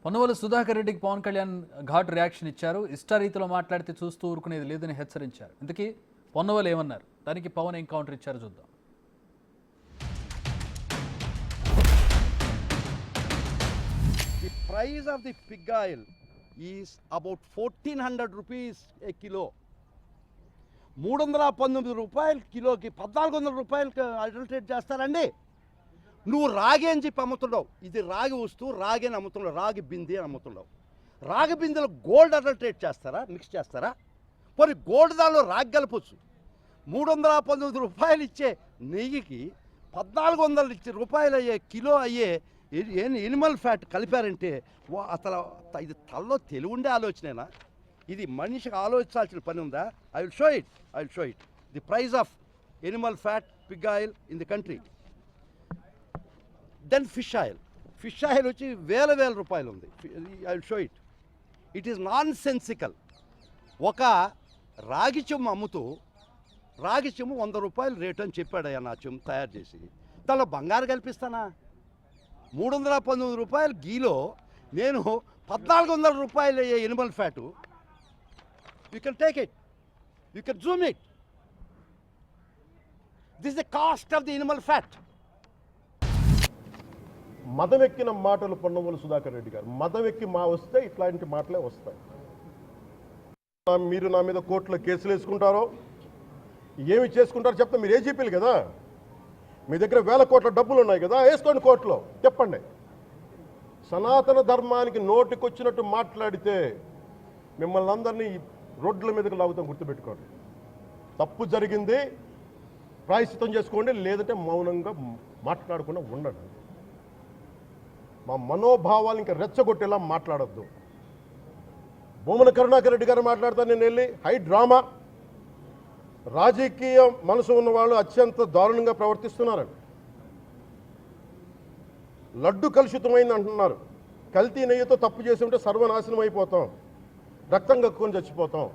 పొన్నవోలు సుధాకర్ రెడ్డికి పవన్ కళ్యాణ్ ఘాటు రియాక్షన్ ఇచ్చారు. ఇష్టారీతిలో మాట్లాడితే చూస్తూ ఊరుకునేది లేదని హెచ్చరించారు. ఇంతకీ పొన్నవోలు ఏమన్నారు, దానికి పవన్ ఏం కౌంటర్ ఇచ్చారో చూద్దాం. The price of the pig oil is about 1400 rupees a kilo. 319 రూపాయలు కిలోకి 1400 రూపాయలకి అడల్టరేట్ చేస్తారండి. నువ్వు రాగి అని చెప్పి అమ్ముతున్నావు. ఇది రాగి వస్తువు, రాగి అని అమ్ముతున్నావు, రాగి బింది అని అమ్ముతున్నావు. రాగి బిందెలో గోల్డ్ అడల్టరేట్ చేస్తారా, మిక్స్ చేస్తారా? మరి గోల్డ్ దానిలో రాగి కలపచ్చు. 319 రూపాయలు ఇచ్చే నెయ్యికి 1400 రూపాయలు అయ్యే కిలో అయ్యే ఎనిమల్ ఫ్యాట్ కలిపారంటే అసలు ఇది తల్లో తెలివుండే ఆలోచనేనా? ఇది మనిషికి ఆలోచించాల్సిన పని ఉందా? I will show it the price of animal fat pig oil in the country. Then fish oil వచ్చి వేల రూపాయలు ఉంది. I will show it is nonsensical. ఒక రాగి చెమ్ము అమ్ముతూ రాగి చెమ్ము 100 రూపాయలు రేటు అని చెప్పాడయ్యా నా చెమ్ము తయారు చేసి. దానిలో బంగారు కల్పిస్తానా? 319 రూపాయలు గీలో నేను 1400 రూపాయలు అయ్యే Animal fat. You can take it, you can Zoom it. This the cost of the Animal fat. మదం ఎక్కిన మాటలు పొన్నవోలు సుధాకర్ రెడ్డి గారు. మదం ఎక్కి వస్తే ఇట్లాంటి మాటలే వస్తాయి. మీరు నా మీద కోర్టులో కేసులు వేసుకుంటారో ఏమి చేసుకుంటారో చెప్తే మీరు ఏజీపీలు కదా, మీ దగ్గర వేల కోట్ల డబ్బులు ఉన్నాయి కదా, వేసుకోండి కోర్టులో, చెప్పండి. సనాతన ధర్మానికి నోటికొచ్చినట్టు మాట్లాడితే మిమ్మల్ని అందరినీ రోడ్ల మీదకి లాగుతాం, గుర్తుపెట్టుకోండి. తప్పు జరిగింది, ప్రాయశ్చిత్తం చేసుకోండి, లేదంటే మౌనంగా మాట్లాడకుండా ఉండండి. మా మనోభావాలు ఇంకా రెచ్చగొట్టేలా మాట్లాడద్దు. భూమన కరుణాకర్ రెడ్డి గారు మాట్లాడతాను నేను వెళ్ళి హై డ్రామా, రాజకీయ మనసు ఉన్న వాళ్ళు అత్యంత దారుణంగా ప్రవర్తిస్తున్నారండి. లడ్డు కలుషితమైంది అంటున్నారు. కల్తీ నెయ్యితో తప్పు చేసి ఉంటే సర్వనాశనం అయిపోతాం, రక్తం కక్కుని చచ్చిపోతాం.